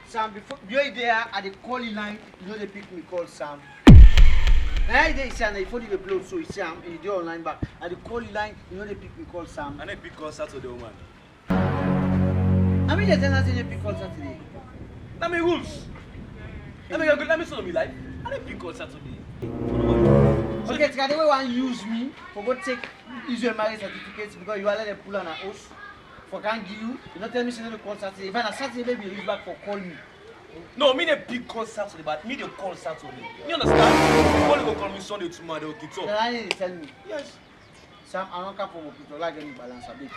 Sam, before you're there at the calling line, you know the people we call Sam. Now they say and before the blow, so Sam, you do online back. At the calling line, you know the people we call Sam. And they pick on Saturday, woman. I mean, the tenants in the pick on Saturday. That me rules. Let me show me life. And they pick on Saturday. Okay, so they want to use me for go take Israel marriage certificates because you are let them pull on a house. For can't give you, you not tell me to call Saturday. If I Saturday, maybe you use back for call me. No, me they pick on Saturday, but me they call Saturday. You understand? Only go call me Sunday tomorrow, they'll get up. Then I need to tell me. Yes. Sam, I don't come from people like any balance a bit.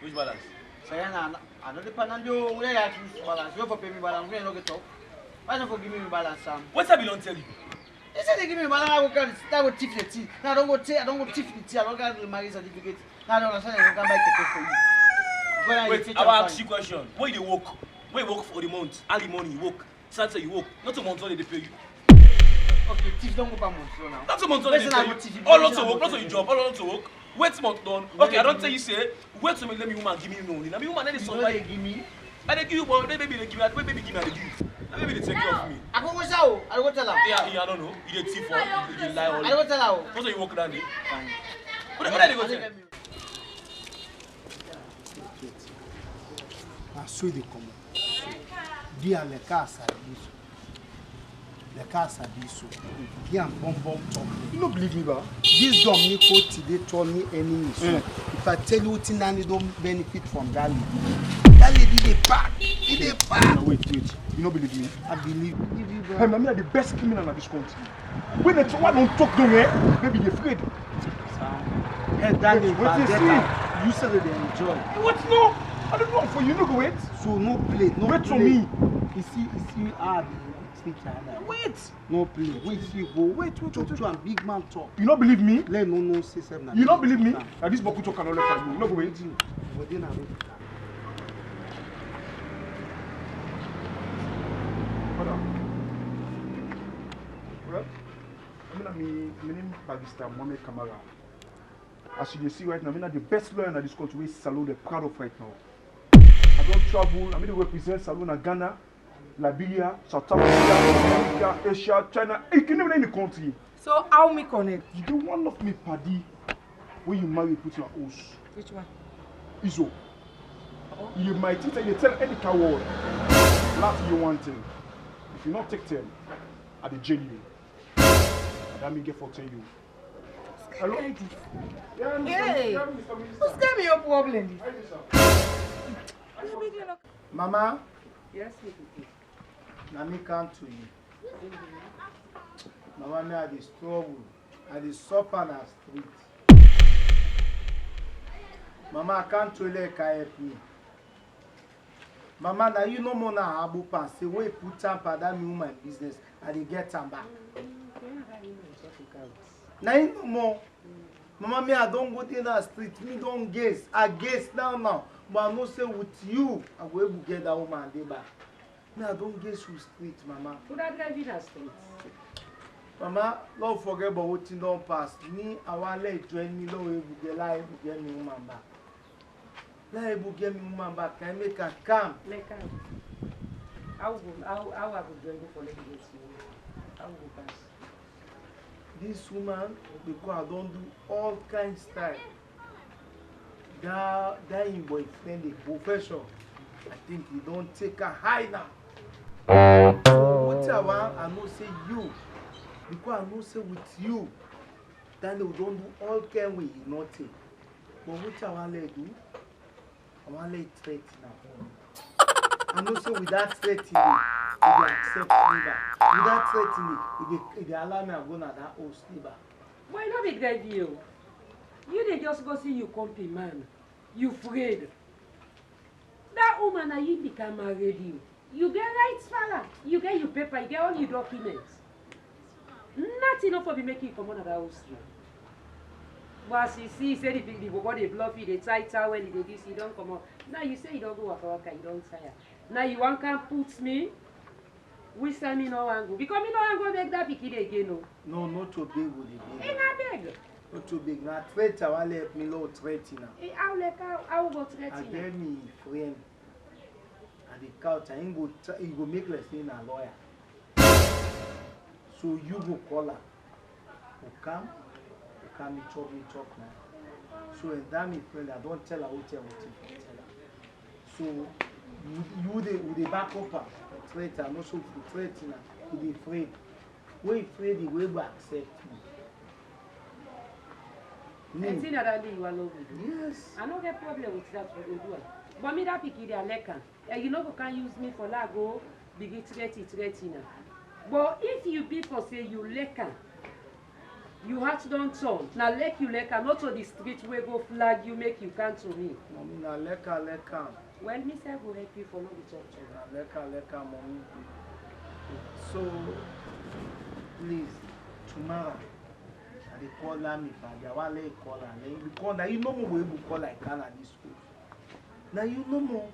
Which balance? So I don't depend on you. We have to balance. You for pay me balance. We don't get up. Why don't you give me balance, Sam? What's that belong tell you? They say they give me balance. I will thief the tea. Now I don't go thief the tea. I don't get the marriage certificate. Now I don't understand. I don't come buy ticket for you. Wait, I will ask you a question. Where you work? Where you work for the month? Early morning you work. Saturday you work. Not a month only they pay you. Okay, thief don't go per month now. Not a month only they pay you. All lots of work, lots of your job, all lots of work. Wait month done. Okay, I don't tell you say, wait to me, let me woman give me money. Now me woman let me survive. Give me. I they give you but maybe they give me, maybe give me, I they give you. Maybe they take care of me. I go show. I go tell her. Yeah, I don't know. You dey thief or you dey lie all. I go tell her. What's you work down there? Fine. What are they go tell? I saw the comment. Dia le casa disso. Le casa disso. Dia pom talk. You don't believe me, ba? This Dominico today told me any issue. If I tell you what Nani don't benefit from that lady. That lady dey bad. It dey bad. Wait. You don't believe me? I believe you, Hey, man, me are the best criminal in this country. When they one don't talk to me, maybe they afraid. Hey, Danny, What you see? you said that they enjoy. What no? I don't know for you. No go wait. so no play, no Wait play. for me. You see how they speak China. Wait. No play. Wait, see go. Wait. Talk to a big man talk. You don't believe me? Let no say seven. You don't believe me? That this Bokuto cannot let you. You no go wait. But then I Well, my name Barrister Mohamed Kamara. As you see right now, I'm the best lawyer in this country. Salon they're proud of right now. I don't travel. I represent Salon in Ghana, Liberia, South Africa, America, Asia, China. You can never in the country. So how me connect? You do one of me, paddy. When you marry, put your house. Which one? Iso. You might tell any coward. Last you want him. If you not take them, I dey jail you. And that me get for tell you. Hello? Yeah, Hey. Mr. Minister. Who's gave me your problem? Hi, sir. Mama, Yes, na me come to you. Mama, me I dey struggle. I dey suffer na street. Mama, I can't tell you can help me. Mama, now you no more na abu pan. Say wey put am for that me woman business. I dey get am back. Now you no more. Mama, me I don't go to that street. Me don't guess. I guess now. But I know say with you, I go able get that woman dey back. Me I don't guess who street, Mama. Could I drive in a street? Mama, don't forget about what you don't pass. Me, I want to join me. Don't able get me woman back. Let able get me woman back. Can I make her calm? Like how I will join you for let me get you. How will pass? This woman, because I don't do all kinds of style. That in boyfriend, the professor, I think he don't take her high now. What I want, I know say you. Because I know say with you, then they don't do all kind way he not take. But what I want to do, I want to threat now. I know say with that threat, he will accept me back. With that threat, he will allow me to go to that old sleeper. Why not be drive you? You dey just go see you company man. You afraid. That woman na you become married you. You get rights, fella. You get your paper, you get all your documents. Nothing enough for be making you come out of that house now. But as you see, say the boy they bluff you, they tie towel, they do this, you don't come out. Now you say you don't go waka, you don't tire. Now you want can put me. Which time me no want go? Because me no want go make that picky again, no. No, not too big with the Hey, big. not beg. Not too big. Now threat, I want to help me low threat now. Hey, how go I threaten? get me friend. I dey couch and he go make like saying a lawyer. So you go call her. You come me chop now. So and that my friend, I don't tell her what tell her. So you they back up her, threat and also threaten her, you dey afraid. When you afraid, the way will accept me. And see that you alone. Yes. I don't get problem with that what you do. But me that picky they are like you know you can use me for lago, big threaty now. But if you be for say you lekan, you have don't turn. Now you lekan, not to the street where go flag you make you come to me. Mommy, na leka. Well, me say go help you follow the talk to Na leka, mommy. So, please, tomorrow, I dey call her me father. I want to call her. Because now you know more we go call like can at this school. Now you know more.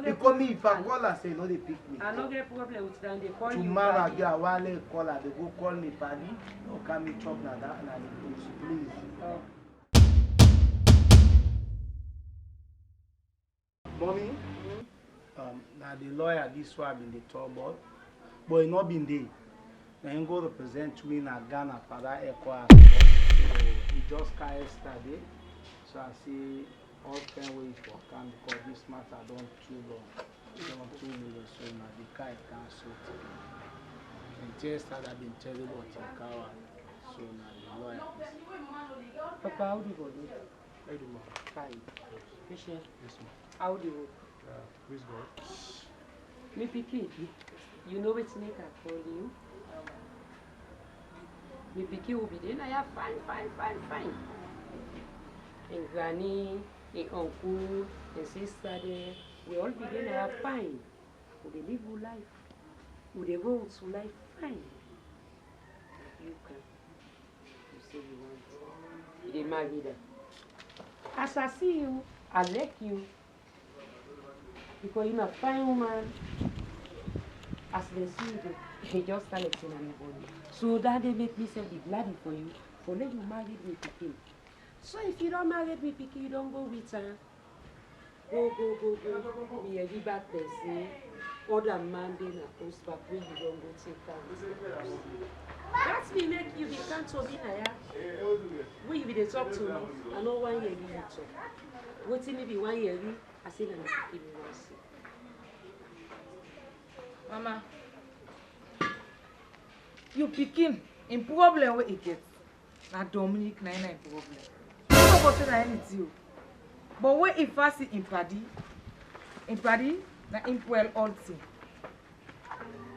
Because me, if I call her, say no, they pick me. I don't get problem with them. They call tomorrow, you. Tomorrow, I want to call her. They go call me paddy. Or can me chop na that na the place, please. Mommy, now the lawyer this one been the talk about, but he not been there. Now he go represent me in Ghana for that ECOWAS. So he just carry yesterday. So I see all can wait for can because this matter don't too long. Don't 2 million, so now the car cancelled. And yesterday I've been telling about the car, so now the lawyer. Papa, how do you go do? Hey, the man. Fine. Yes, ma'am. How do you? Please go. Me picky. You know which name I call you? Me picky will be there. I have fine. And granny, and uncle, and sister there. We all be there. I have fine. We they live good life. We they go to life fine. You can. You say you want. You they marry them. As I see you, I like you. Because you're a fine woman. As they see you, they just start letting anybody. So that they make me say be glad for you for let you marry me pikin. So if you don't marry me pikin, you don't go with her. Go. Me a give back person. Other man they na post back when you don't go take her. That's me make you be can't to be na. When you be talk to me, I know 1 year you talk. What me be 1 year I say na me give me one say. Mama, you pikin in problem where it gets. Na Dominic na problem. No go say na anything. But where if I see in paddy na impwell all thing.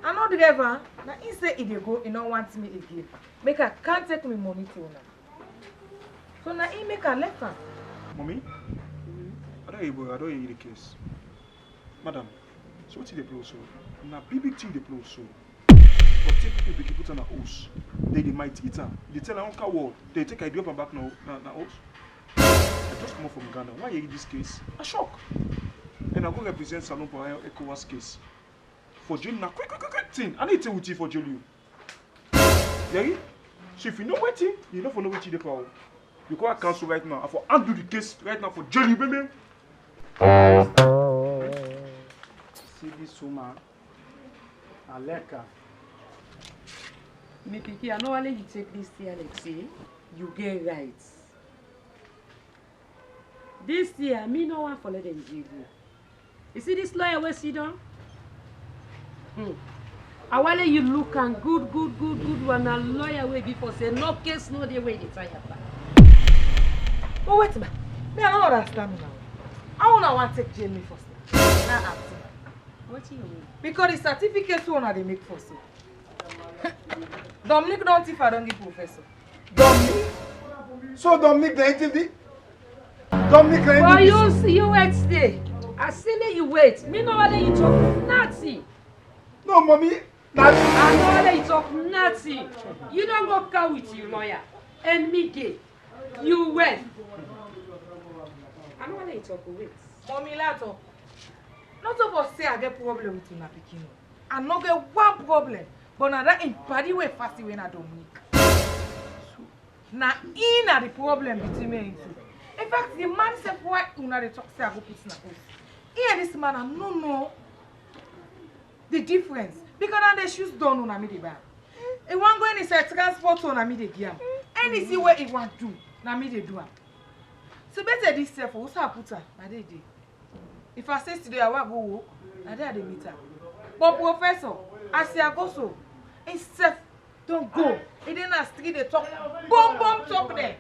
I know the driver, na he say he dey go, he no want me again. Make her can't take me money to now. So now he make her left her. Mommy, I don't hear the case. Madam, so what is the blow so? Now big thing the blow so. But take people put on a house. They might eat her. They tell her uncle what. They take her drop her back now house. I just come up from Ghana. Why are you in this case? A shock. And I go represent Salon for ECOWAS case. For jail now, quick thing. I need to tell you for jail you. Yeah? So if you know what thing, you know for know what the power. You go to council right now. I for undo the case right now for jail you, baby. See this woman, I like her. Me picky, I know only you take this year, like say, you get rights. This year, me no one follow them jail you. You see this lawyer where sit down? I want you look and good one. A lawyer way before say no case, no day way they try your back. But wait, man. Me I don't understand now. I want to take jail me first. Now acting. What do you mean? Because the certificate one they make for so. Dominic don't if I don't give professor. Dominic? So Dominic the interview? Dominic the For interview? you wait today. I still let you wait. Me know whether you talk nothing. No, mommy. That's I know whether you talk nothing. You don't go car with your lawyer. And me gay. You wait. I know whether you talk wait. Mommy lato. Not of us say I get problem with una pikin. I no get one problem. But now that in party way fast when I Dominic. Now in the problem between me and you. In fact, the man said why una dey talk say I go put in a house. Here this man I no know. the difference. Because now the shoes don't know na me dey buy. He want go inside transport so na me dey give am. Any see where he want do, na me dey do am. So better this self, what's her put her? Na dey dey. If I say today I want go work, na dey I dey meet her. But professor, as I go so, himself don't go. He dey na street dey talk, boom talk there.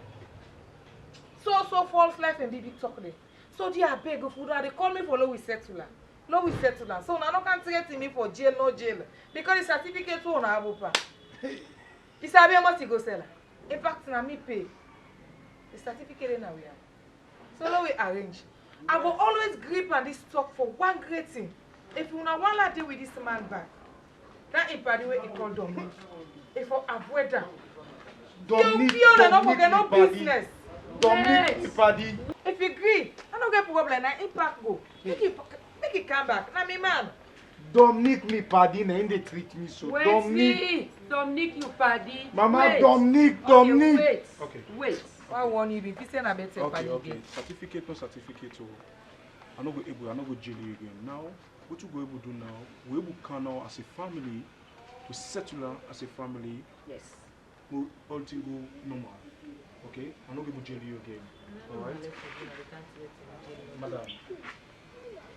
So false life and big talk there. So they are beg of food. They call me for low we settler. Low we settler. So now no can threaten me for jail, no jail. Because the certificate won't have open. It's a very much go sell. In fact, na me pay. The certificate now we have. So now we arrange. I will always grip on this talk for one great thing. If you want to deal with this man back, that is by the way he called Dominic. If you avoid that, you feel not forget no business. Dominic Ipadi. If you agree, I don't get problem. Na impact go. Make it come back. Na me man. Dominic me padi na they treat me so. Wait, Dominic, you paddy. Mama, wait. Dominic. Wait. Okay. Wait. Why warn you? If you say na better Okay. again. Certificate, no certificate. So I'm not go jail you again. Now, what you go able to do now? We able can now as a family to settle as a family. Yes. We all thing go normal. Okay? I'm not going to jail you again. Alright? Madam,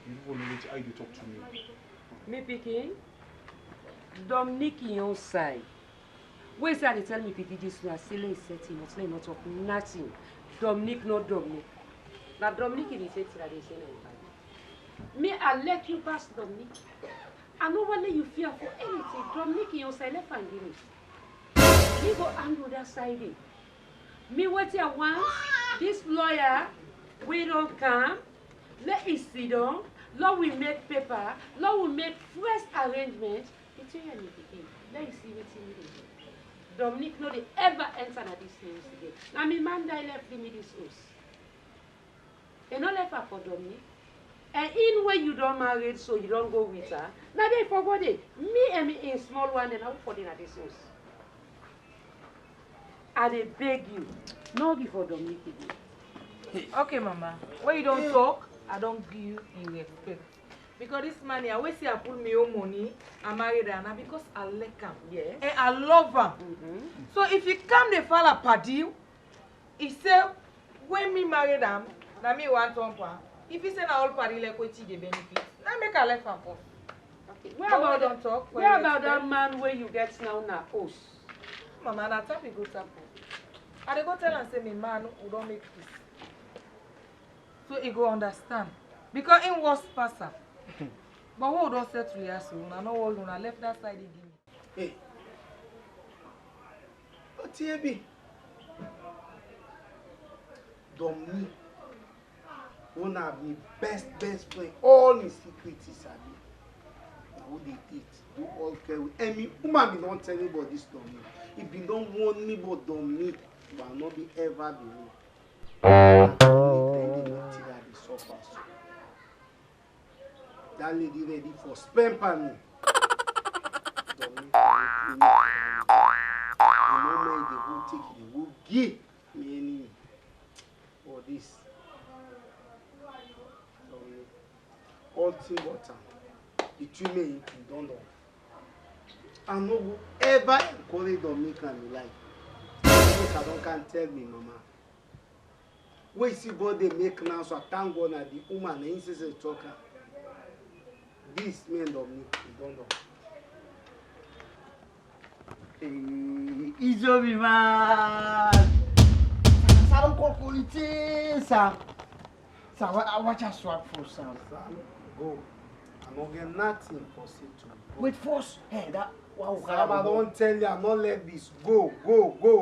you want to how you talk to me? Me picking? Dominic in your side. Wait till they tell me picky this one, still is setting, not talk nothing. Dominic, not Dominic. Now Dominic is the that they say me, I let you pass Dominic. I know when you fear for anything. Dominic in your side, let find him. He go handle that side. Me what I want, this lawyer, we don't come, let it sit down, Lord we make paper, Lord we make fresh arrangements. It's you and me again. Let you see what you need. Dominic no they ever enter at this house again. Now me man die left me this house. They no left her for Dominic. And in when you don't marry so you don't go with her. Now they forgot it. Me and me in small one and I will for them at this house. I dey beg you, no give for Dominic again. Okay, Mama. When you don't talk, I don't give you in respect. Because this man here, always say I put me own money, I married her now because I like him. Yes. And I love her. So if he come the fella party, he say, when me married him, now me want to pay. If he say na all party like what he benefit, now make a life for. Okay. Don't talk. Where about that man where you get now na host? Mama, na tap he go tap. I dey go tell am say me man who don't make peace. So he go understand. Because him was passer. But what don't settle here so una no worry una left that side he give me. Hey. What's here be? Dominic. Una be best friend. All his secrets is sabi. Who they eat, do all care with. And me, woman be don't tell anybody this Dominic. If you don't want me but Dominic, you will not be ever be me. That lady ready for spend for me. Dominic, the moment they will take it, they will give me any for this. Dominic, all thing water. Between me and don't know. I no go ever encourage Dominic in my life. I don't can tell me, Mama. Where see God they make now, so I thank God that the woman and says a talker. This man Dominic, you don't know. Hey, Izobi man. Ça don't call quality, ça. Ça va, watch us swap for some. Go. I don't get nothing for say to me. Wait, force. Hey, that. Wow, Sam, I don't tell you, I'm not let this. Go.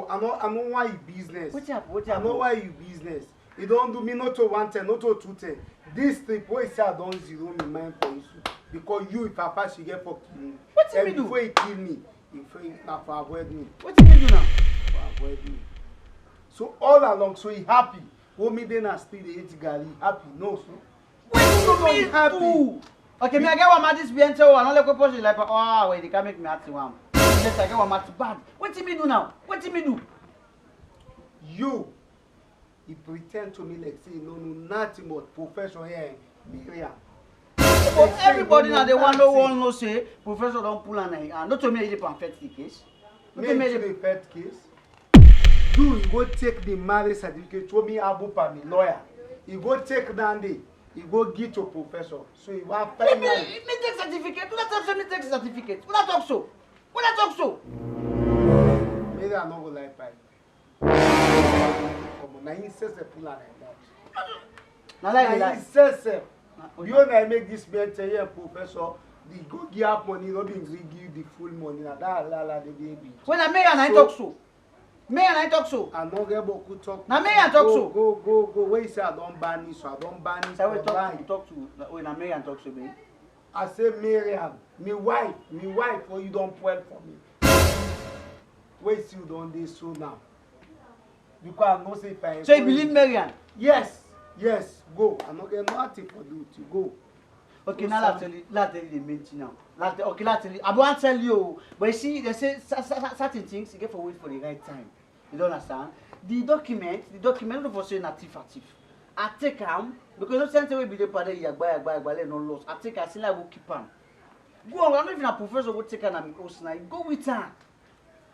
I know why you business. What's up? I know why you business. You don't do me not to 110, not to 210. This trip, where say I don't zero me mind for you. Because you, if I pass, you get for killing. What do you do? Before you kill me, you for avoid me. What do you do now? For avoid me. So all along, so he happy. What me then I still eat Gary happy? No, so. What do you happy? Okay, me I get one matis bien so and all the person like wait, they can make me happy one. Just I get one matis bad. What do you do now? What do you do? You, he pretend to me like say no nothing but professional here, Miriam. everybody now they want no one no say professor don't pull an eye. Not to me the perfect case. Make the pet case. Do you go take the marriage certificate to me Abu Pami lawyer. You go take down the you go give to professor. So you want me take certificate. Who talk so me take certificate? Who talk so? Who talk so? Maybe I no go like pipe. Come on, now you say the pull an eye. Now like Now you say you only make this man tell you professor. The go give up money, not being give the full money. Now that la the baby. When I make and I talk so. Me and I talk so. I no get beaucoup talk. Now me and talk so. Go. Where you say I don't ban it, so I don't ban it. So we talk to. When I me and talk so me. I say Miriam, me wife, or you don't point for me. Where you don't do so now? Because I know say if I. So you believe Marian? Yes, go. I no get nothing for you to go. Okay, now let's tell you the main thing now. Let's tell you. I won't tell you, but you see, they say certain things you get for wait for the right time. You don't understand? The document, not for saying native. I take them because no sense we be the party yagba no loss. I take I still will keep them. Go on, I don't even a professor will take an host now. Go with her.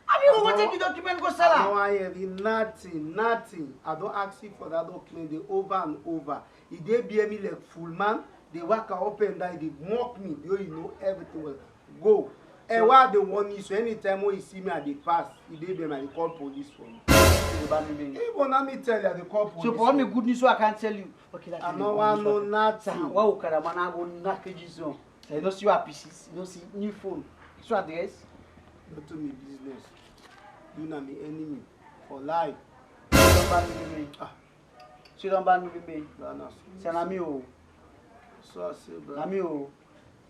I mean, we take the document go sell her. No, I have nothing. I don't ask you for that document. They over and over. If they be me like full man. They work up and down, they mock me, you know everything will go. And while they want you, so anytime when you see me at the pass, they call police for me. Even let me tell you, they call police. So for me good news, so I can't tell you. Okay, I don't want no nothing. Why would I go knock you so? You don't see your pieces, you don't see new phone. So address? Not to me business. You know me enemy for life. Don't ban me. So don't ban me. Say me oh. So I say, bro. Namio.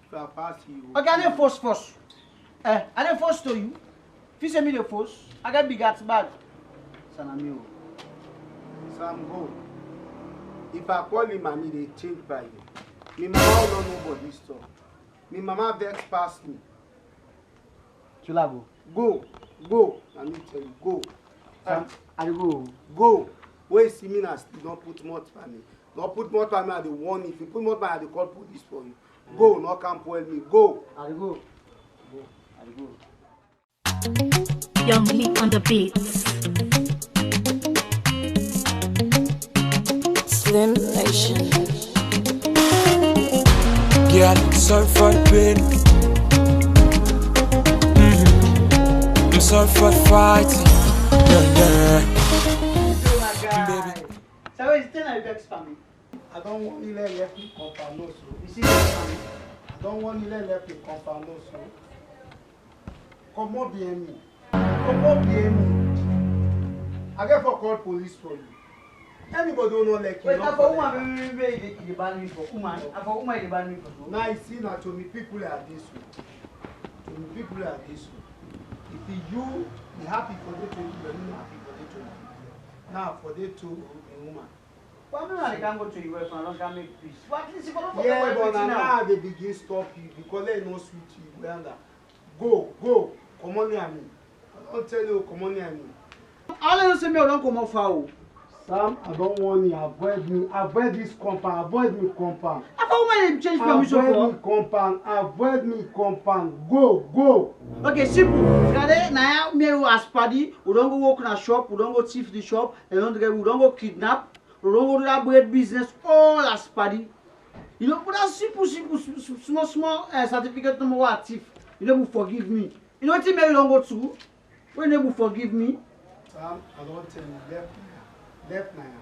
If I pass you. Okay, I didn't force. I didn't force to you. If you send me the force, I got big at bag. Sanamio. Sam go. If I call him mommy, they change by you. My mama don't know about this stuff. My mama vex past me. Chulago. Go. Let me tell you, go. I go. Go. Where you see me now, don't put more for me. Don't put more time at the one. If you put more time, I call police for you. Go, no can't pull me. Go. I go. Young Leak on the beats. Slim Nation. Girl, sorry for the pain. I'm sorry for the fighting. Baby. So it's still a vex family. I don't want you to left me compound no so. You see vex family? I don't want you to left me compound no so. Come on behind me. I get for call police for you. Anybody don't know like you. Wait, I for woman baby the ban me for woman. I for woman the ban me for. Now you see now to me people are this way. If you be happy for the two, you are not happy for the two. Now for the two woman. Why not can go to US and don't make peace? What is it for? Yeah, but now they begin stop you because they no sweet you. Go. Come on near me. I don't tell you come on near me. All you say me don't come off foul. Sam, I don't want you. Avoid me. Avoid this compound. Avoid me compound. I for woman change permission for. Avoid me compound. Go. Okay, simple. Now me as party, we don't go work in a shop, we don't go thief the shop, we don't go kidnap, we don't go do that bread business, all as party. You know, but that's simple, small certificate number one thief. You know, forgive me. You know what you don't go to? When you forgive me? Sam, I don't tell you left now.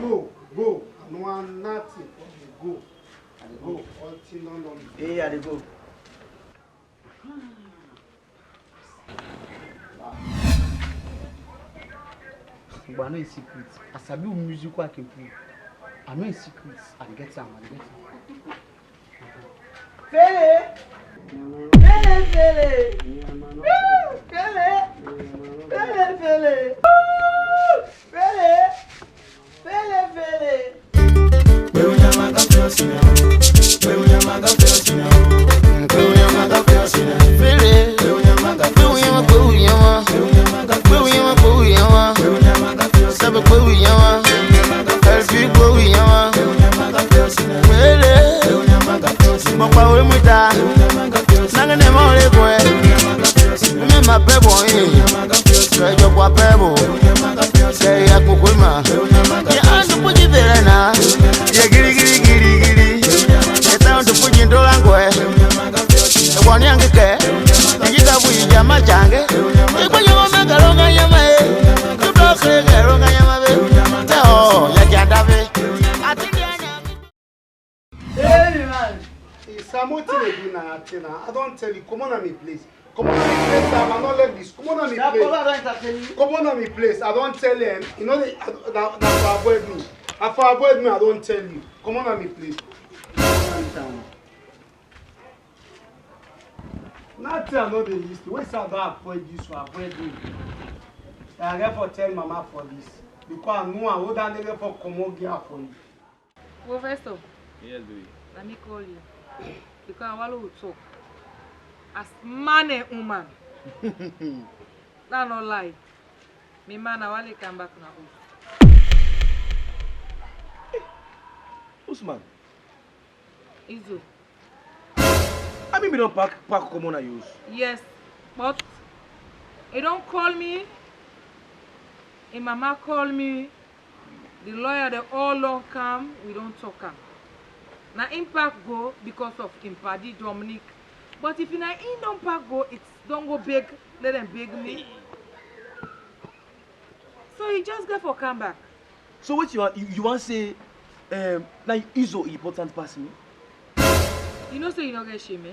Go. I don't want nothing from you. Go. All thing on. Yeah, they go. But I know a secret. I sabi music I can play. I know a secret. I get some. Fele. Fele. one young care. You got with Yama Jange. You put your mega long on your way. You block a long on your way. Oh, you can't have it. I think Hey, man. It's a motive I don't tell you. Come on me, please. Come on me, place. I'm not like this. Come on me, place. Come on me, place. I don't tell them. You know that for avoid me. For avoid me, I don't tell you. Come on me, please. Nothing I know they used to. Wait, I don't avoid you, so avoid me. I therefore tell Mama for this. Because I know I would not therefore come on here for you. Professor. Yes, baby. Let me call you. Because I want to talk. As man and woman. That's not lie. My man, I want to come back now. Usman. Izo. I mean, we don't pack common I use. Yes, but he don't call me. His mama call me. The lawyer, they all don't come. We don't talk. Now impact go because of Impadi Dominic. But if you na in don't pack go, it's don't go beg. Let them beg me. So he just go for come back. So what you want to say? Now Izo important pass me. You know, so you don't get shame, eh?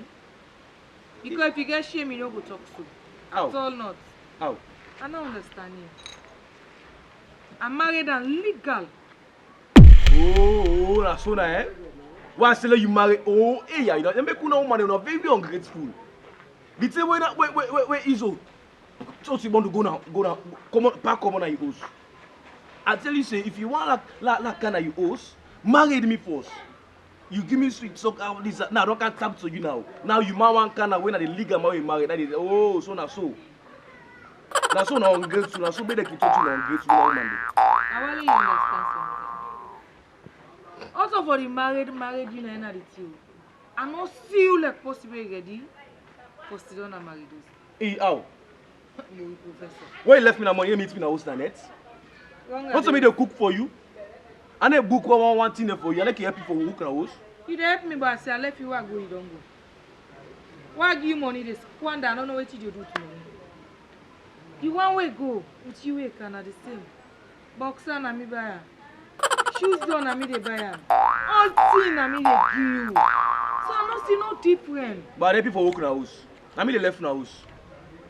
Because if you get shame, you don't go talk so. How? At all not. How? I don't understand you. I'm married and legal. Oh, that's so nice. Why say you marry? Oh, hey, you know, you make una woman you know very ungrateful. The same way that where Izo. So you want to go now, come on, pack come on your house. I tell you, say if you want like kind of your house, marry me first. You give me sweet so this now I don't can tap to you now. Now you man one kind of when the legal man you marry. That is oh so now so. Now so now ungrateful. Now so better keep talking ungrateful now man. I want you understand something. Also for the married you know the two. I not see you like possible ready for still on married. Hey how? You professor. Why you left me na money meet me na house na net? What me they cook for you? And they book one thing for you. I like help you for cook na house. You dey help me but I say I left you where go you don't go. Why give you money this squander? I don't know what you do to me. You one way go with you can at the same. Boxer na me buy. Shoes done na me they buy. All thing na me they give you. So I no see no different. But I help you for work na house. Na me they left na house.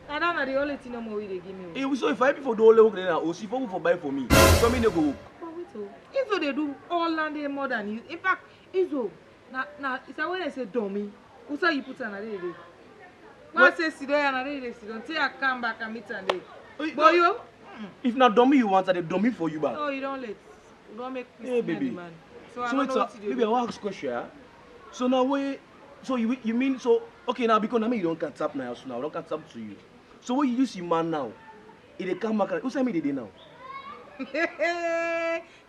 I don't know the only thing no more we they give me. Hey, so if I help you for do all the work na house, if you for buy for me, so me no go work. But wait oh, Izo they do all land day more than you. In fact, Izo na it's a when I say dummy. Who say you put an day day? When I say sit down and day sit down, till I come back and meet and day. But you? If not dummy you want, I dummy for you back. No, you don't let. You don't make hey, baby. man. So I don't know what to do. Baby, I want to ask a question. Yeah? So now where? So you mean so? Okay, now because I mean you don't can tap now, so now I don't can tap to you. So what you use your man now? If they come back, who say me they now?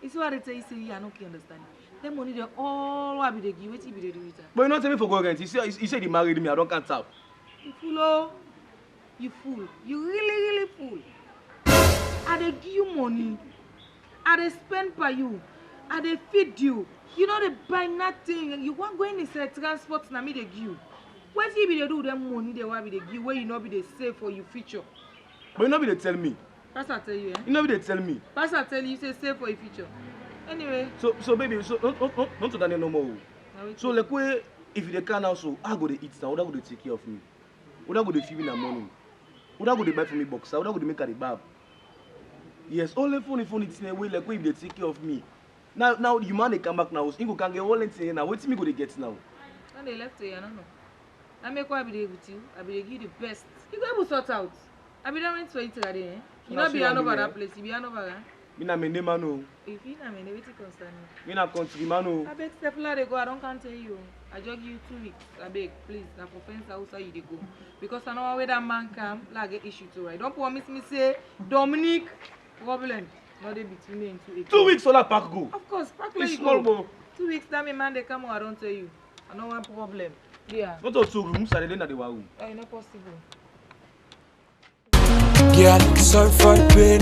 It's what they tell you. Say you are not understand. Them money they all what be they give. What be they do with that? But you not tell me for go again. He said he married me. I don't can tap. You fool oh. You fool. You really fool. I dey give you money. I dey spend for you. I dey feed you. You know they buy nothing. You want going in say transport na me they give you. What if they do them money they want be they give where you know be they save for your future? But you know be they tell me. Pastor tell you, eh? You know be they tell me. Pastor tell you say save for your future. Anyway. So baby, so don't to Daniel no more. So like where if they can also, I go to eat now. Who go to take care of me? Who go to feed me in the morning? Who go to buy for me boxer? Who go to make a bab? Yes, only funny it's in a way like where if they take care of me. Now you man they come back now. You can get all anything now. What me go to get now? When they left you, I don't know. I make what I be there with you. I be there give you the best. You go able to sort out. I be there waiting for you to get eh? You not be over that place. You be over, eh? Me na me name no. If you na me, waiting concern me. Me na country man no. I beg step they go. I don't can't tell you. I just give you 2 weeks. I beg, please. Na for fence outside you they go. Because I know where that man come, like get issue to right. Don't promise me say Dominic problem. Not they between me and 2 weeks. 2 weeks so that pack go. Of course, pack like it's small go. 2 weeks that me man they come. I don't tell you. I know one problem. Yeah. Not all 2 rooms. I didn't know they were room. Oh, not possible. Yeah, sorry for the pain.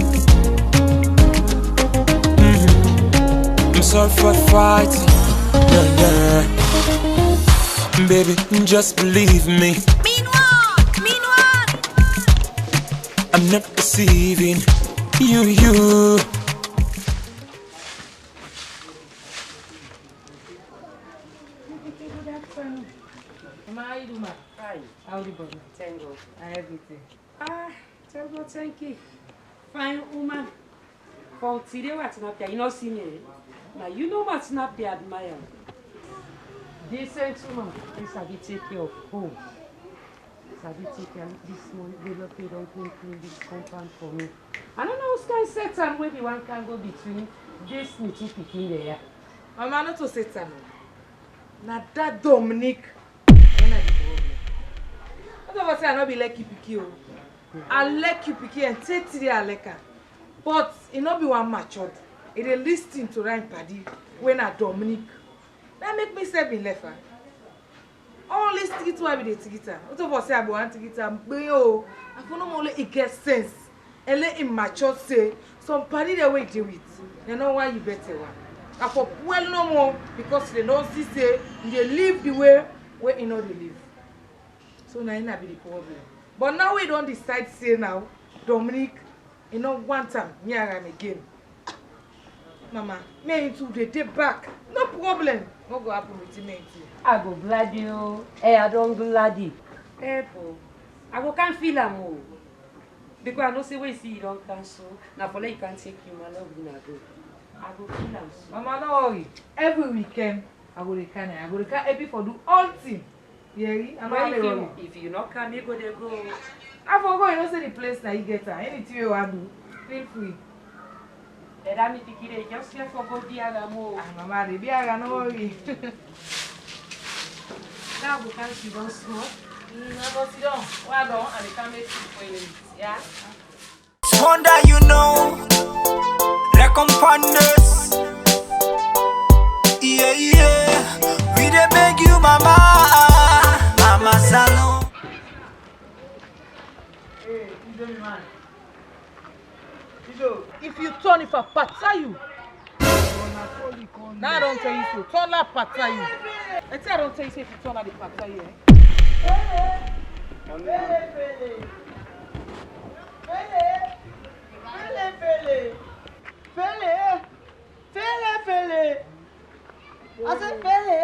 I'm sorry for the fighting. Yeah. Baby, just believe me. I'm not deceiving you. Mama, how you do, ma? Fine. How do you do? Thank God. And everything. Thank God, thank you. Fine woman. From today, what's not there? You know, see me. Now, you know what's not there, admire. Decent woman. This I will take care of home. I will take care of this money. They don't clean this compound for me. I don't know who's kind of Satan maybe one can go between this and two picking there. Mama, not to Satan. Now that Dominic. What I not be like you picky. I like you picky and take to the aleka. But it not be one matured. It a listing to Ryan Paddy when I Dominic. That make me say be left. All this ticket why be the ticket. What of us say I want ticket. But yo, I for no more it get sense. And let him mature say some party the way deal with. You know why you better one. I for well no more because they don't see say they live the way where you know they live. So now it be the problem. But now we don't decide say now, Dominic, you know one time, me and again. Mama, me into the day back. No problem. What go happen with me too? I go glad you. Hey, I don't glad you. Hey, po. I go can't feel am o. Because I know say we see you don't cancel. Now for you can't take you, my love, you go. I go feel am. Mama, no worry. Every weekend, I go to Canada. I go to Canada for do all thing. Yeah, I'm not if you not come, you go there go. I forgot you know say the place that you get her. Anything you want to do, feel free. Let me pick it. Just let for go Biaga mo. Mama, the Biaga no worry. Now we can sit down small. Never sit down. Well done, and they can make food for you. Yeah. Wonder you know, recompense. Yeah, we dey beg you, mama, mama salon. Hey, Izo, man. If you turn, if I pata you. Now I don't tell you so. Turn that pata you. I tell I don't tell you so if you turn that the pata you. Fele. I said Fele.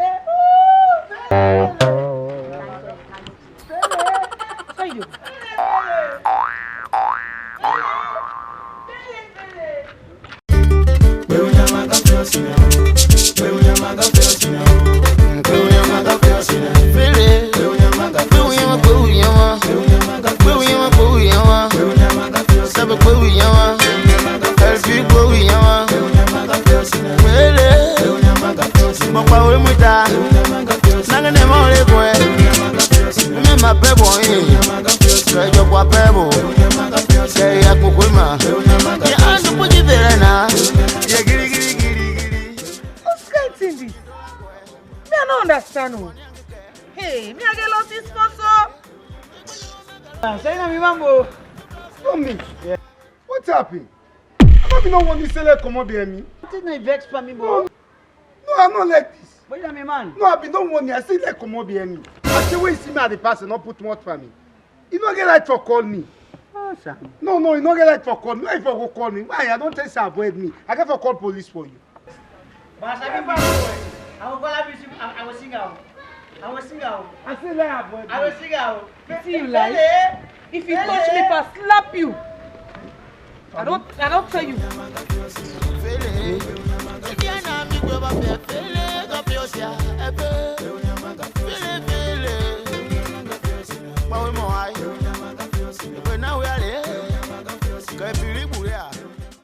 How you doing? Hey, me I get lost this sponsor. Say na mi mambo. Not me. Yeah. What happened? I don't know when you say let come up here me. What na vex for me, bro? No, I'm not like this. But you me man. No, I be don't want me. I say let come up here me. I say when you see me at the pass and not put what for me. You don't get right for call me. Oh, Sam. No, you don't get right for call me. Why if you go call me? Why? I don't tell you to avoid me. I get for call police for you. But I be boy. I will call up I will sing out. I say let avoid me. I will sing out. See you like. If you touch me, if I slap you. I don't tell you.